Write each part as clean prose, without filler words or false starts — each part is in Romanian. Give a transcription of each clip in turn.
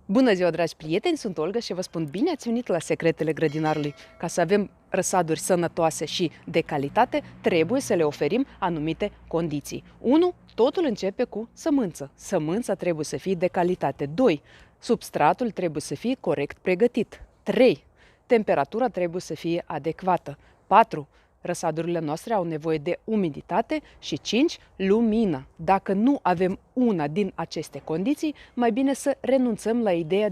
Bună ziua, dragi prieteni! Sunt Olga și vă spun bine ați venit la Secretele Grădinarului. Ca să avem răsaduri sănătoase și de calitate, trebuie să le oferim anumite condiții. 1. Totul începe cu sămânță. Sămânța trebuie să fie de calitate. 2. Substratul trebuie să fie corect pregătit. 3. Temperatura trebuie să fie adecvată. 4. Răsadurile noastre au nevoie de umiditate și 5. Lumină. Dacă nu avem una din aceste condiții, mai bine să renunțăm la ideea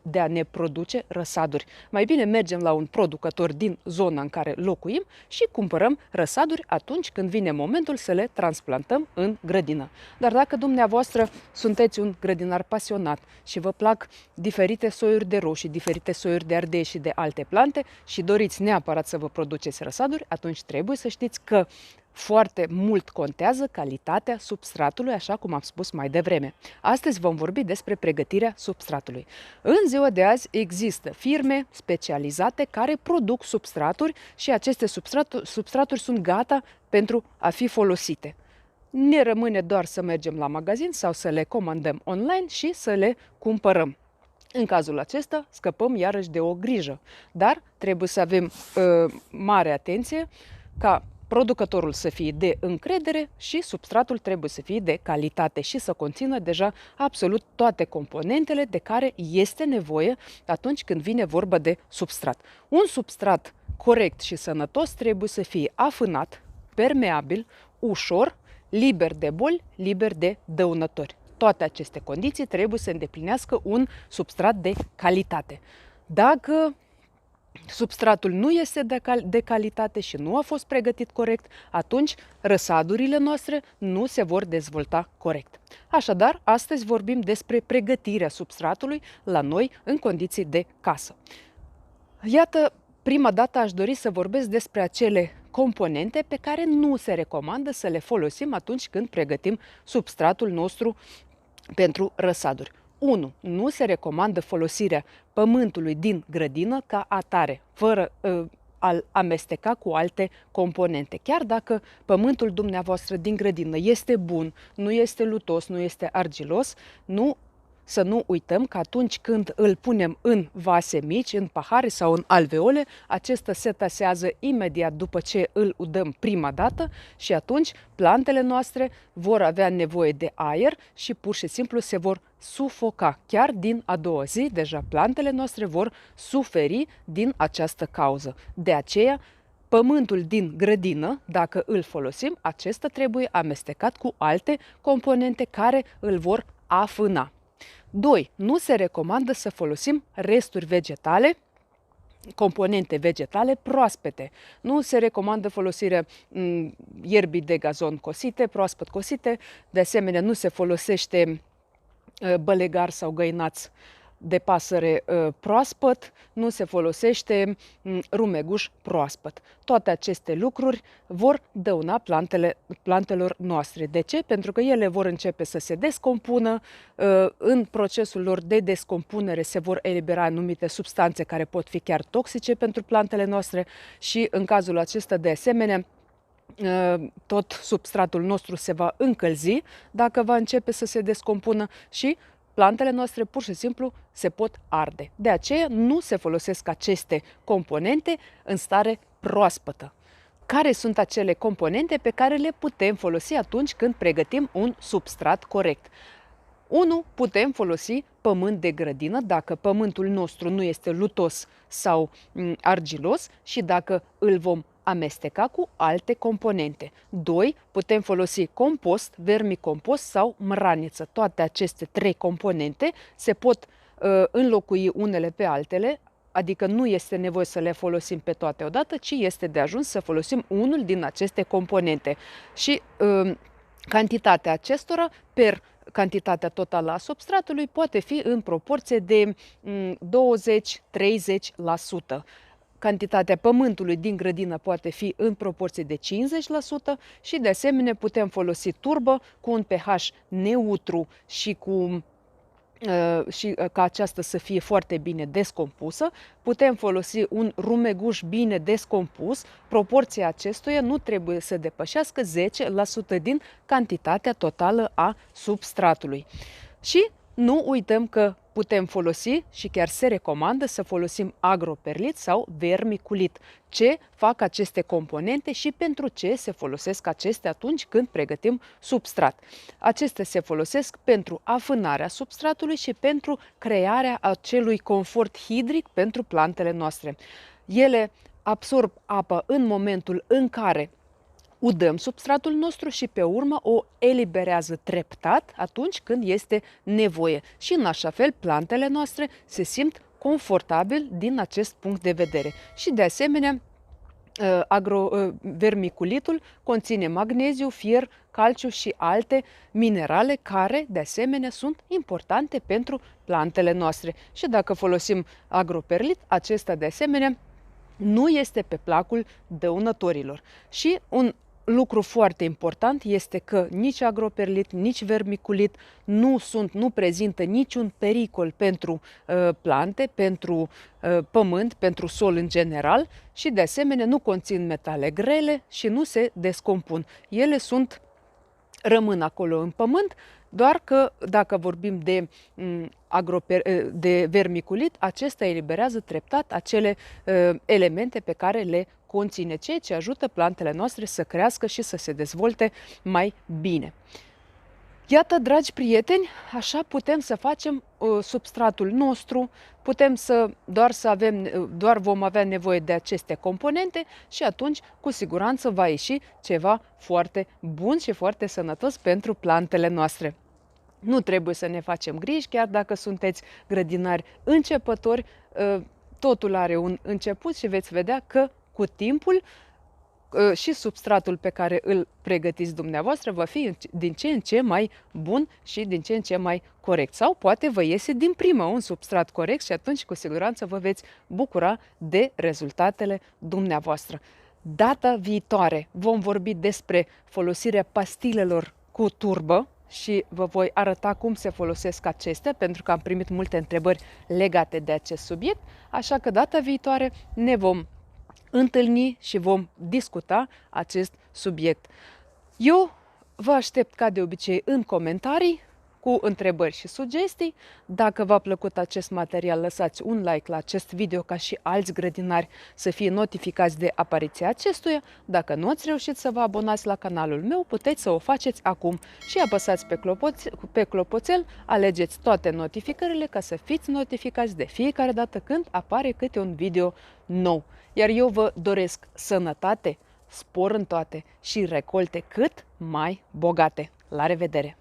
de a ne produce răsaduri. Mai bine mergem la un producător din zona în care locuim și cumpărăm răsaduri atunci când vine momentul să le transplantăm în grădină. Dar dacă dumneavoastră sunteți un grădinar pasionat și vă plac diferite soiuri de roșii, diferite soiuri de ardei și de alte plante și doriți neapărat să vă produceți răsaduri, atunci trebuie să știți că foarte mult contează calitatea substratului, așa cum am spus mai devreme. Astăzi vom vorbi despre pregătirea substratului. În ziua de azi există firme specializate care produc substraturi și aceste substraturi sunt gata pentru a fi folosite. Ne rămâne doar să mergem la magazin sau să le comandăm online și să le cumpărăm. În cazul acesta scăpăm iarăși de o grijă, dar trebuie să avem mare atenție ca producătorul să fie de încredere și substratul trebuie să fie de calitate și să conțină deja absolut toate componentele de care este nevoie atunci când vine vorba de substrat. Un substrat corect și sănătos trebuie să fie afânat, permeabil, ușor, liber de boli, liber de dăunători. Toate aceste condiții trebuie să îndeplinească un substrat de calitate. Dacă substratul nu este de calitate și nu a fost pregătit corect, atunci răsadurile noastre nu se vor dezvolta corect. Așadar, astăzi vorbim despre pregătirea substratului la noi în condiții de casă. Iată, prima dată aș dori să vorbesc despre acele componente pe care nu se recomandă să le folosim atunci când pregătim substratul nostru pentru răsaduri. 1. Nu se recomandă folosirea pământului din grădină ca atare, fără a-l amesteca cu alte componente. Chiar dacă pământul dumneavoastră din grădină este bun, nu este lutos, nu este argilos, să nu uităm că atunci când îl punem în vase mici, în pahare sau în alveole, acesta se tasează imediat după ce îl udăm prima dată și atunci plantele noastre vor avea nevoie de aer și pur și simplu se vor sufoca. Chiar din a doua zi, deja plantele noastre vor suferi din această cauză. De aceea, pământul din grădină, dacă îl folosim, acesta trebuie amestecat cu alte componente care îl vor afâna. 2. Nu se recomandă să folosim resturi vegetale, componente vegetale proaspete. Nu se recomandă folosirea ierbii de gazon cosite, proaspăt cosite. De asemenea, nu se folosește bălegar sau găinați de pasăre proaspăt, nu se folosește rumeguș proaspăt. Toate aceste lucruri vor dăuna plantelor noastre. De ce? Pentru că ele vor începe să se descompună, în procesul lor de descompunere se vor elibera anumite substanțe care pot fi chiar toxice pentru plantele noastre și în cazul acesta, de asemenea, tot substratul nostru se va încălzi dacă va începe să se descompună și plantele noastre pur și simplu se pot arde. De aceea nu se folosesc aceste componente în stare proaspătă. Care sunt acele componente pe care le putem folosi atunci când pregătim un substrat corect? 1. Putem folosi pământ de grădină dacă pământul nostru nu este lutos sau argilos și dacă îl vom amesteca cu alte componente. 2. Putem folosi compost, vermicompost sau mraniță. Toate aceste 3 componente se pot înlocui unele pe altele, adică nu este nevoie să le folosim pe toate odată, ci este de ajuns să folosim unul din aceste componente. Și cantitatea acestora per cantitatea totală a substratului poate fi în proporție de 20-30%. Cantitatea pământului din grădină poate fi în proporție de 50% și de asemenea putem folosi turbă cu un pH neutru și ca aceasta să fie foarte bine descompusă. Putem folosi un rumeguș bine descompus. Proporția acestuia nu trebuie să depășească 10% din cantitatea totală a substratului. Și nu uităm că putem folosi și chiar se recomandă să folosim agroperlit sau vermiculit. Ce fac aceste componente și pentru ce se folosesc acestea atunci când pregătim substrat? Acestea se folosesc pentru afânarea substratului și pentru crearea acelui confort hidric pentru plantele noastre. Ele absorb apă în momentul în care udăm substratul nostru și pe urmă o eliberează treptat atunci când este nevoie. Și în așa fel plantele noastre se simt confortabil din acest punct de vedere. Și de asemenea, vermiculitul conține magneziu, fier, calciu și alte minerale care, de asemenea, sunt importante pentru plantele noastre. Și dacă folosim agroperlit, acesta, de asemenea, nu este pe placul dăunătorilor. Și un lucru foarte important este că nici agroperlit, nici vermiculit nu prezintă niciun pericol pentru plante, pentru pământ, pentru sol în general și de asemenea nu conțin metale grele și nu se descompun. Ele rămân acolo în pământ, doar că dacă vorbim de vermiculit, acesta eliberează treptat acele elemente pe care le conține, ceea ce ajută plantele noastre să crească și să se dezvolte mai bine. Iată, dragi prieteni, așa putem să facem substratul nostru, doar vom avea nevoie de aceste componente și atunci cu siguranță va ieși ceva foarte bun și foarte sănătos pentru plantele noastre. Nu trebuie să ne facem griji, chiar dacă sunteți grădinari începători, totul are un început și veți vedea că cu timpul și substratul pe care îl pregătiți dumneavoastră va fi din ce în ce mai bun și din ce în ce mai corect. Sau poate vă iese din prima un substrat corect și atunci cu siguranță vă veți bucura de rezultatele dumneavoastră. Data viitoare vom vorbi despre folosirea pastilelor cu turbă și vă voi arăta cum se folosesc acestea, pentru că am primit multe întrebări legate de acest subiect, așa că data viitoare ne vom întâlni și vom discuta acest subiect. Eu vă aștept ca de obicei în comentarii cu întrebări și sugestii. Dacă v-a plăcut acest material, lăsați un like la acest video ca și alți grădinari să fie notificați de apariția acestuia. Dacă nu ați reușit să vă abonați la canalul meu, puteți să o faceți acum și apăsați pe clopoțel, alegeți toate notificările ca să fiți notificați de fiecare dată când apare câte un video nou. Iar eu vă doresc sănătate, spor în toate și recolte cât mai bogate. La revedere!